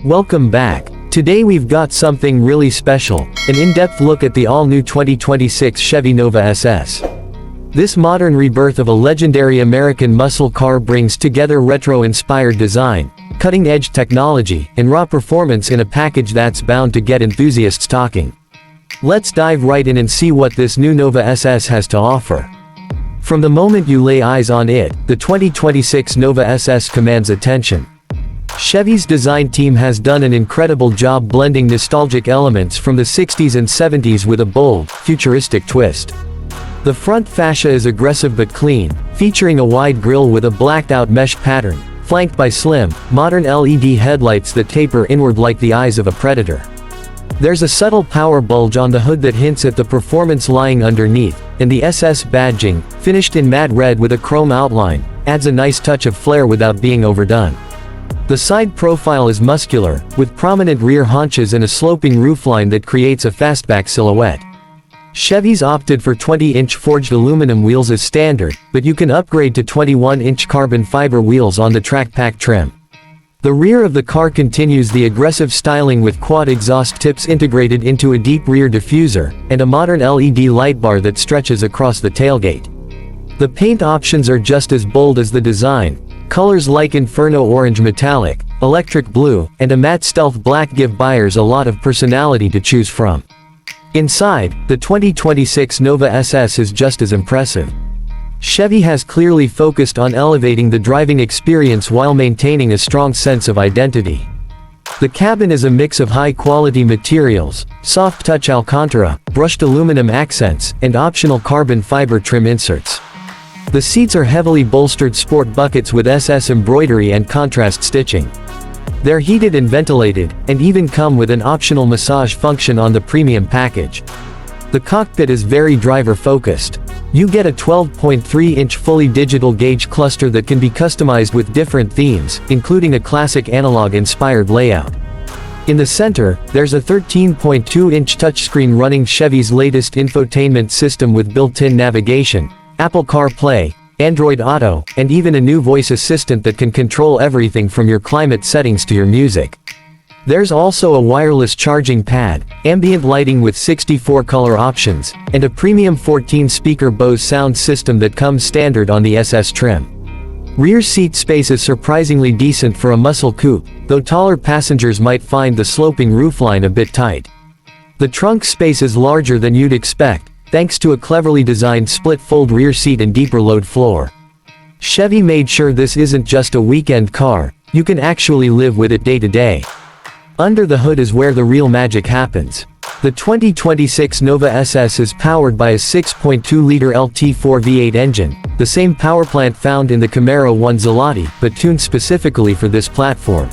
Welcome back. Today we've got something really special, an in-depth look at the all-new 2026 Chevy Nova SS. This modern rebirth of a legendary American muscle car brings together retro-inspired design, cutting-edge technology, and raw performance in a package that's bound to get enthusiasts talking. Let's dive right in and see what this new Nova SS has to offer. From the moment you lay eyes on it, the 2026 Nova SS commands attention. Chevy's design team has done an incredible job blending nostalgic elements from the 60s and 70s with a bold, futuristic twist. The front fascia is aggressive but clean, featuring a wide grille with a blacked-out mesh pattern, flanked by slim, modern LED headlights that taper inward like the eyes of a predator. There's a subtle power bulge on the hood that hints at the performance lying underneath, and the SS badging, finished in matte red with a chrome outline, adds a nice touch of flair without being overdone. The side profile is muscular, with prominent rear haunches and a sloping roofline that creates a fastback silhouette. Chevy's opted for 20-inch forged aluminum wheels as standard, but you can upgrade to 21-inch carbon fiber wheels on the track pack trim. The rear of the car continues the aggressive styling with quad exhaust tips integrated into a deep rear diffuser, and a modern LED light bar that stretches across the tailgate. The paint options are just as bold as the design. Colors like Inferno Orange Metallic, Electric Blue, and a matte Stealth Black give buyers a lot of personality to choose from. Inside, the 2026 Nova SS is just as impressive. Chevy has clearly focused on elevating the driving experience while maintaining a strong sense of identity. The cabin is a mix of high-quality materials, soft-touch Alcantara, brushed aluminum accents, and optional carbon fiber trim inserts. The seats are heavily bolstered sport buckets with SS embroidery and contrast stitching. They're heated and ventilated, and even come with an optional massage function on the premium package. The cockpit is very driver-focused. You get a 12.3-inch fully digital gauge cluster that can be customized with different themes, including a classic analog-inspired layout. In the center, there's a 13.2-inch touchscreen running Chevy's latest infotainment system with built-in navigation, Apple CarPlay, Android Auto, and even a new voice assistant that can control everything from your climate settings to your music. There's also a wireless charging pad, ambient lighting with 64 color options, and a premium 14-speaker Bose sound system that comes standard on the SS trim. Rear seat space is surprisingly decent for a muscle coupe, though taller passengers might find the sloping roofline a bit tight. The trunk space is larger than you'd expect, thanks to a cleverly designed split-fold rear seat and deeper load floor. Chevy made sure this isn't just a weekend car, you can actually live with it day to day. Under the hood is where the real magic happens. The 2026 Nova SS is powered by a 6.2-liter LT4 V8 engine, the same powerplant found in the Camaro 1 Zelati, but tuned specifically for this platform.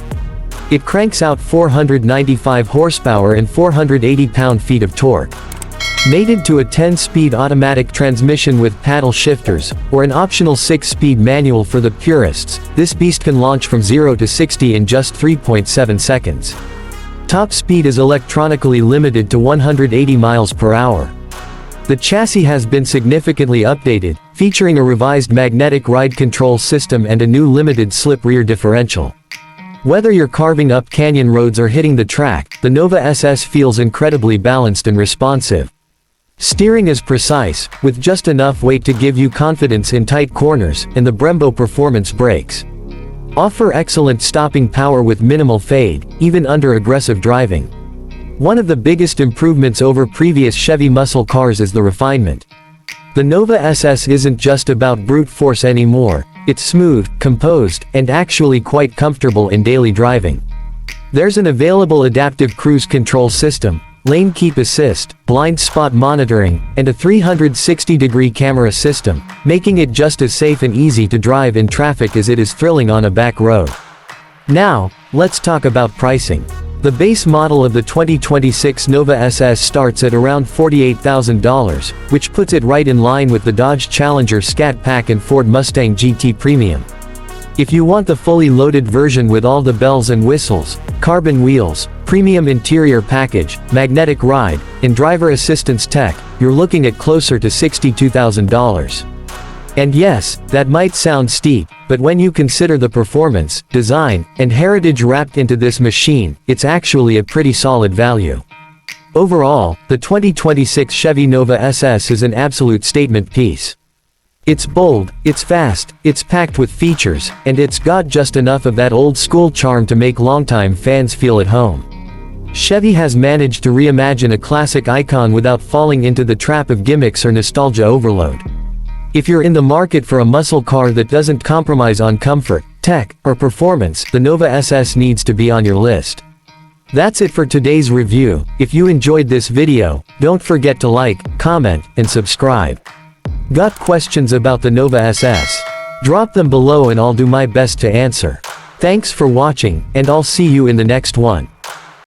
It cranks out 495 horsepower and 480 pound-feet of torque. Mated to a 10-speed automatic transmission with paddle shifters, or an optional 6-speed manual for the purists, this beast can launch from 0 to 60 in just 3.7 seconds. Top speed is electronically limited to 180 miles per hour. The chassis has been significantly updated, featuring a revised magnetic ride control system and a new limited slip rear differential. Whether you're carving up canyon roads or hitting the track, the Nova SS feels incredibly balanced and responsive. Steering is precise, with just enough weight to give you confidence in tight corners, and the Brembo performance brakes offer excellent stopping power with minimal fade, even under aggressive driving. One of the biggest improvements over previous Chevy muscle cars is the refinement. The Nova SS isn't just about brute force anymore, it's smooth, composed, and actually quite comfortable in daily driving. There's an available adaptive cruise control system, lane keep assist, blind spot monitoring, and a 360-degree camera system, making it just as safe and easy to drive in traffic as it is thrilling on a back road. Now, let's talk about pricing. The base model of the 2026 Nova SS starts at around $48,000, which puts it right in line with the Dodge Challenger Scat Pack and Ford Mustang GT Premium. If you want the fully loaded version with all the bells and whistles, carbon wheels, premium interior package, magnetic ride, and driver assistance tech, you're looking at closer to $62,000. And yes, that might sound steep, but when you consider the performance, design, and heritage wrapped into this machine, it's actually a pretty solid value. Overall, the 2026 Chevy Nova SS is an absolute statement piece. It's bold, it's fast, it's packed with features, and it's got just enough of that old-school charm to make longtime fans feel at home. Chevy has managed to reimagine a classic icon without falling into the trap of gimmicks or nostalgia overload. If you're in the market for a muscle car that doesn't compromise on comfort, tech, or performance, the Nova SS needs to be on your list. That's it for today's review. If you enjoyed this video, don't forget to like, comment, and subscribe. Got questions about the Nova SS? Drop them below and I'll do my best to answer. Thanks for watching, and I'll see you in the next one.